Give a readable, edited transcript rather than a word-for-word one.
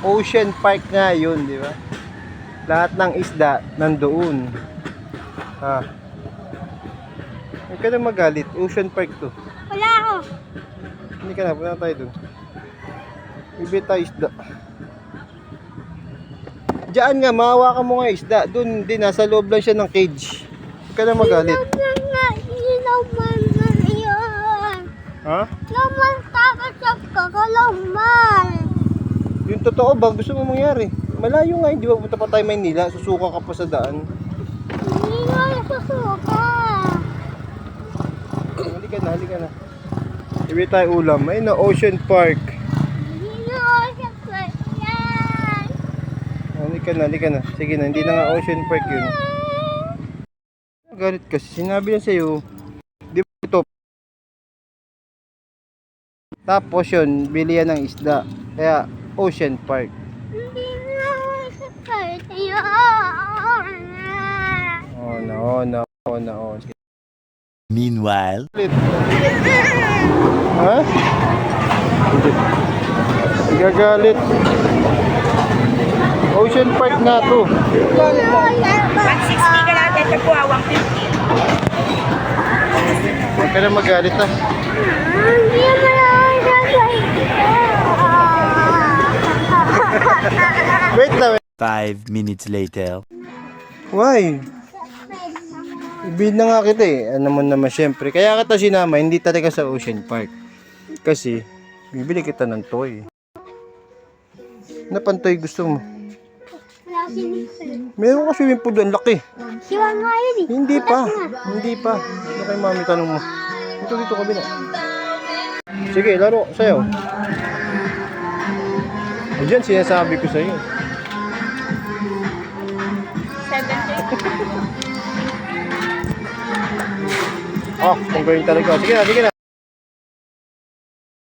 Ocean Park nga yun, di ba? Lahat ng isda nandoon. Ha? Huwag ka na magalit. Ocean Park to. Wala ako. Hindi ka na, punta tayo dun. Bibili tayo isda. Diyan nga, mahawakan mo nga isda. Dun din, nasa loob lang siya ng cage. Huwag ka na magalit. Ilaman na yan. Ha? Laman tapos sa kakalaman. Yung totoo ba? Gusto mo mangyari? Malayo nga, hindi ba punta pa tayo Maynila? Susuka ka pa sa daan. Hindi nga nasusuka. Halika na, halika na. Ibig tayo ulam. Ayun na, Ocean Park. Hindi nga nasusuka yan. Halika na. Sige na, hindi na nga Ocean Park yun. Galit kasi, sinabi na sa'yo. Di ba ito? Tapos yun, bili yan ng isda. Kaya, Ocean Park. Hindi nga nasusuka yan. Oo na. Meanwhile, Ha? Gagalit. Ocean Park nga to. 160 ka lang, ito po, 150. Huwag ka na magalit ha. Hindi naman ako nasusuka. Wait na, 5 minutes later. Why? Ibig na nga kita eh. Ano mo naman syempre. Kaya kita sinama, hindi talaga sa Ocean Park. Kasi, bibili kita ng toy. Ano pang toy gusto mo? Wala swimming pool. Meron ka swimming pool doon, laki. Siwa nga yun eh. Hindi pa. Ano kay mami tanong mo? Dito kabila. Sige, laro, sayo. Diyan sinasabi ko sa'yo. 70. Kung gawin talaga. Sige na.